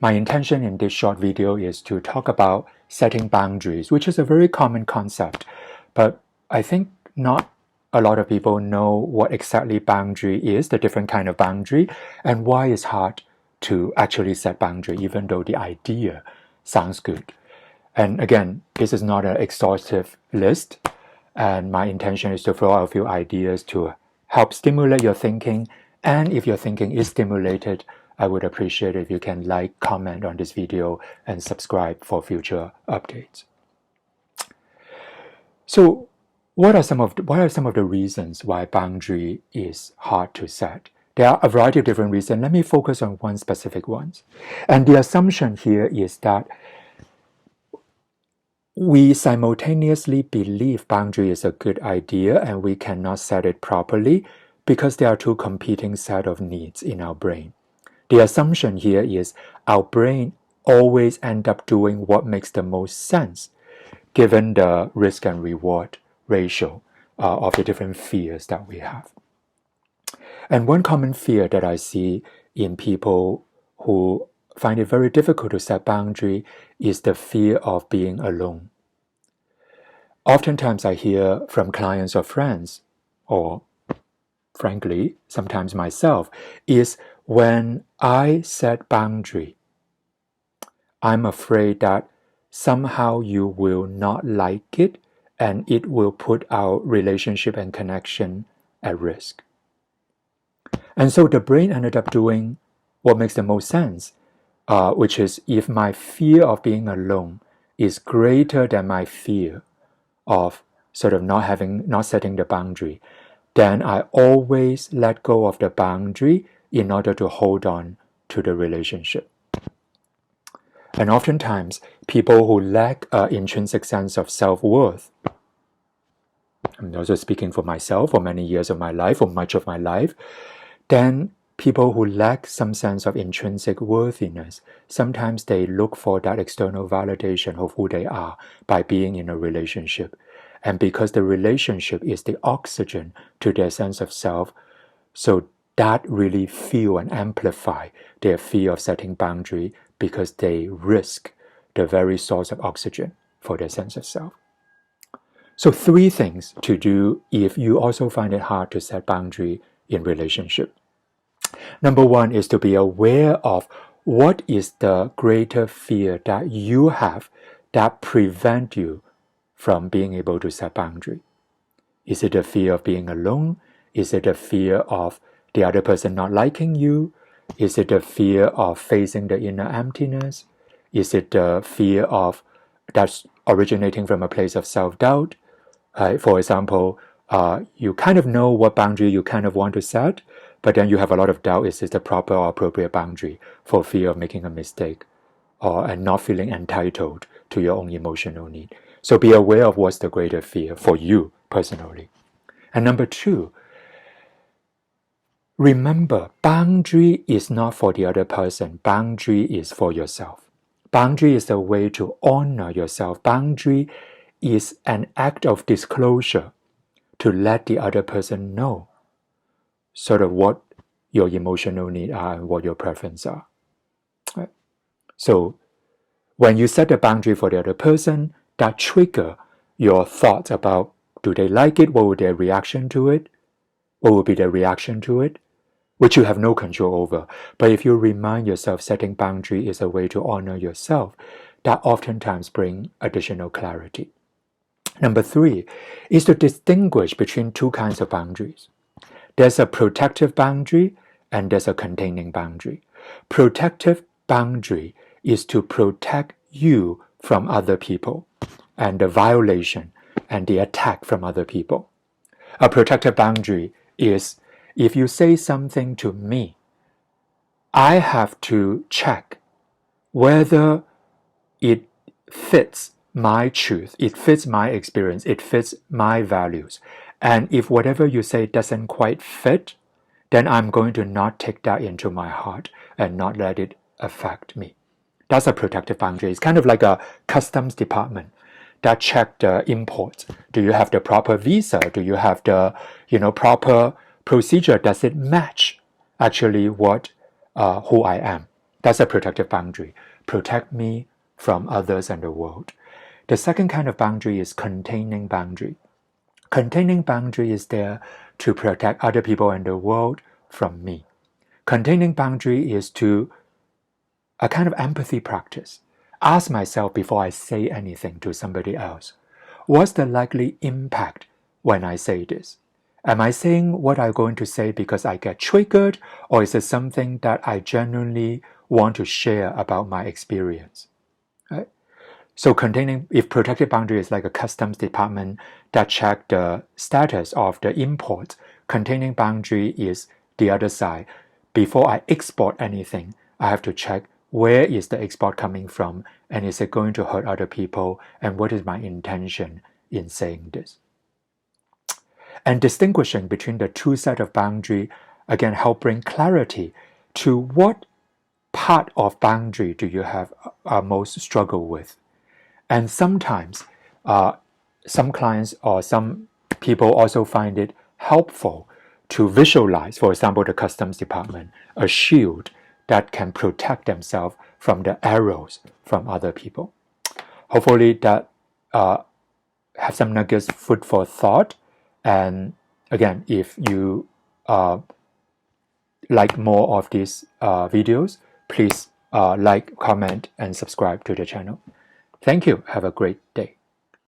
My intention in this short video is to talk about setting boundaries, which is a very common concept, but I think not a lot of people know what exactly boundary is, the different kind of boundary, and why it's hard to actually set boundary, even though the idea sounds good. And again, this is not an exhaustive list, and my intention is to throw out a few ideas to help stimulate your thinking. And if your thinking is stimulated, I would appreciate it if you can like, comment on this video, and subscribe for future updates. So, what are some of the reasons why boundary is hard to set? There are a variety of different reasons. Let me focus on one specific one. And the assumption here is that we simultaneously believe boundary is a good idea and we cannot set it properly because there are two competing set of needs in our brain. The assumption here is our brain always end up doing what makes the most sense given the risk and reward ratio of the different fears that we have. And one common fear that I see in people who find it very difficult to set boundary is the fear of being alone. Oftentimes I hear from clients or friends, or frankly, sometimes myself, is when I set boundary, I'm afraid that somehow you will not like it and it will put our relationship and connection at risk. And so the brain ended up doing what makes the most sense, which is if my fear of being alone is greater than my fear of sort of not setting the boundary, then I always let go of the boundary in order to hold on to the relationship. And oftentimes, people who lack an intrinsic sense of self-worth, I'm also speaking for myself for many years of my life, for much of my life, then people who lack some sense of intrinsic worthiness, sometimes they look for that external validation of who they are by being in a relationship. And because the relationship is the oxygen to their sense of self, so that really fuel and amplify their fear of setting boundary because they risk the very source of oxygen for their sense of self. So 3 things to do if you also find it hard to set boundary in relationship. Number 1 is to be aware of what is the greater fear that you have that prevent you from being able to set boundary. Is it the fear of being alone? Is it the fear of the other person not liking you? Is it the fear of facing the inner emptiness? Is it the fear of that's originating from a place of self-doubt? For example, you kind of know what boundary you kind of want to set, but then you have a lot of doubt, is this the proper or appropriate boundary for fear of making a mistake and not feeling entitled to your own emotional need. So be aware of what's the greater fear for you personally. And number 2, remember, boundary is not for the other person. Boundary is for yourself. Boundary is a way to honor yourself. Boundary is an act of disclosure to let the other person know sort of what your emotional needs are and what your preferences are. Right? So when you set a boundary for the other person, that trigger your thoughts about, do they like it? What will their reaction to it? What will be their reaction to it? Which you have no control over. But if you remind yourself setting boundary is a way to honor yourself, that oftentimes brings additional clarity. Number 3 is to distinguish between 2 kinds of boundaries. There's a protective boundary and there's a containing boundary. Protective boundary is to protect you from other people and the violation and the attack from other people. A protective boundary is if you say something to me, I have to check whether it fits my truth, it fits my experience, it fits my values. And if whatever you say doesn't quite fit, then I'm going to not take that into my heart and not let it affect me. That's a protective boundary. It's kind of like a customs department that check the imports. Do you have the proper visa? Do you have the proper procedure? Does it match actually what who I am? That's a protective boundary. Protect me from others and the world. The second kind of boundary is containing boundary. Containing boundary is there to protect other people and the world from me. Containing boundary is to a kind of empathy practice. Ask myself before I say anything to somebody else, what's the likely impact when I say this? Am I saying what I'm going to say because I get triggered, or is it something that I genuinely want to share about my experience? Right? So containing, if protective boundary is like a customs department that check the status of the import, containing boundary is the other side. Before I export anything, I have to check where is the export coming from, and is it going to hurt other people, and what is my intention in saying this. And distinguishing between the two sets of boundary, again, help bring clarity to what part of boundary do you have most struggle with. And sometimes some clients or some people also find it helpful to visualize, for example, the customs department, a shield that can protect themselves from the arrows from other people. Hopefully that have some nuggets, food for thought. And again, if you like more of these videos, please like, comment, and subscribe to the channel. Thank you. Have a great day.